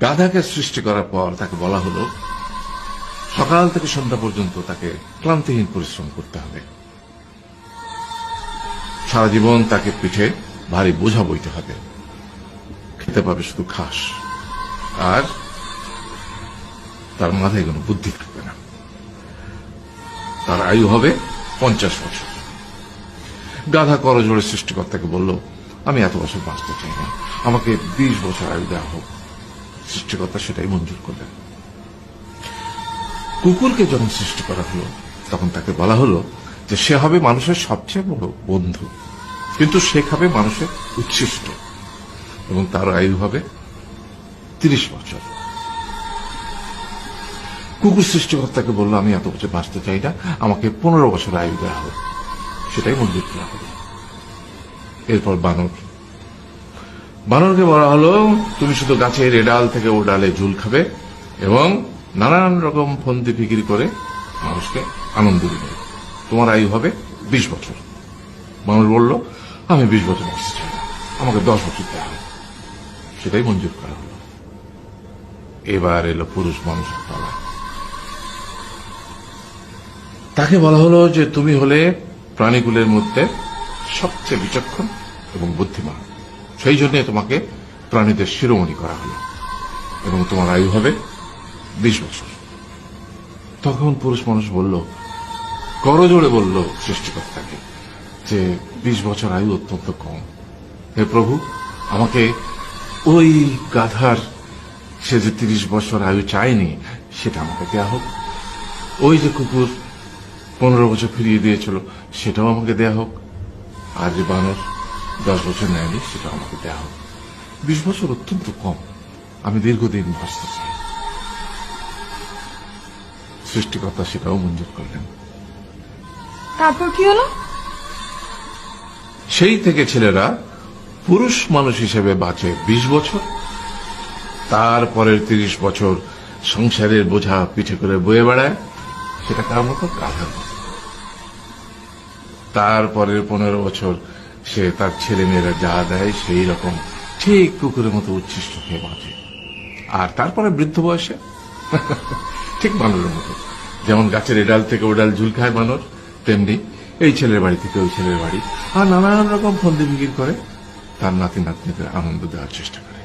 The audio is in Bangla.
গাধাকে সৃষ্টি করার পর তাকে বলা হলো সকাল থেকে সন্ধ্যা পর্যন্ত তাকে ক্লান্তিহীন পরিশ্রম করতে হবে, সারা জীবন তাকে পিঠে ভারী বোঝা বইতে হবে, খেতে পাবে শুধু ঘাস, আর তার মাথায় কোনো বুদ্ধি থাকবে না। তার আয়ু হবে 50 বছর। গাধা করজোড়ে সৃষ্টিকর্তাকে বলল, আমি এত বছর বাঁচতে চাই না, আমাকে 20 বছর আয়ু দেওয়া হোক। সৃষ্টিকর্তা সেটাই মঞ্জুর করলেন। কুকুরকে যখন সৃষ্টি করা হলো তখন তাকে বলা হলো যে সে হবে মানুষের সবচেয়ে বড় বন্ধু, কিন্তু সে খাবে মানুষের উচ্ছিষ্ট, এবং তার আয়ু হবে 30 বছর। কুকুর সৃষ্টিকর্তাকে বলল, আমি এত বছর বাঁচতে চাই না, আমাকে 15 বছর আয়ু দেওয়া হোক। সেটাই মঞ্জুর করা হলো। এরপর বানরকে বলা হলো, তুমি শুধু গাছের এ ডাল থেকে ও ডালে ঝুল খাবে এবং নানান রকম ফন্দি বিক্রি করে মানুষকে আনন্দ দিবে, তোমার আয়ু হবে 20 বছর। মানুষ বলল, আমি 20 বছর বাঁচতে চাই না, আমাকে 10 বছর দেওয়া হবে। সেটাই মঞ্জুর করা হলো। এবার এলো পুরুষ মানুষের পালা। তাকে বলা হলো যে তুমি হলে প্রাণীকুলের মধ্যে সবচেয়ে বিচক্ষণ এবং বুদ্ধিমান, সেই জন্য তোমাকে প্রাণীদের শিরোমণি করা হলো এবং তোমার আয়ু হবে 20 বছর। তখন পুরুষ মানুষ বলল, করজোড়ে বলল সৃষ্টিকর্তাকে যে 20 বছর আয়ু অত্যন্ত কম, হে প্রভু, আমাকে ওই গাধার সে যে 30 বছর আয়ু চায়নি সেটা আমাকে দেয়া হোক, ওই যে কুকুর 15 বছর ফিরিয়ে দিয়েছিল সেটাও আমাকে দেয়া হোক, আর যে বানর 10 বছর নেয়নি সেটাও আমাকে দেয়া হোক। 20 বছর অত্যন্ত কম, আমি দীর্ঘদিন বাঁচতে চাই। সৃষ্টিকর্তা সেটাও মঞ্জুর করলেন। তারপর কি হলো? সেই থেকে ছেলেরা পুরুষ মানুষ হিসেবে বাঁচে 20 বছর, তারপরের 30 বছর সংসারের বোঝা পিঠে করে বয়ে বেড়ায়, সেটা কার মতো? গাধার মতো। তারপরের 15 বছর সে তার ছেলে মেয়েরা যা দেয় সেই রকম ঠিক কুকুরের মতো উচ্ছিষ্ট খেয়ে বাঁচে। আর তারপরে বৃদ্ধ বয়সে ঠিক বানরের মতো, যেমন গাছের এডাল থেকে ওডাল ঝুল খায় বানর, তেমনি এই ছেলের বাড়ি থেকে ওই ছেলের বাড়ি, আর নানান রকম ফন্দি বিক্রি করে তার নাতি নাতনিদের আনন্দ দেওয়ার চেষ্টা করে।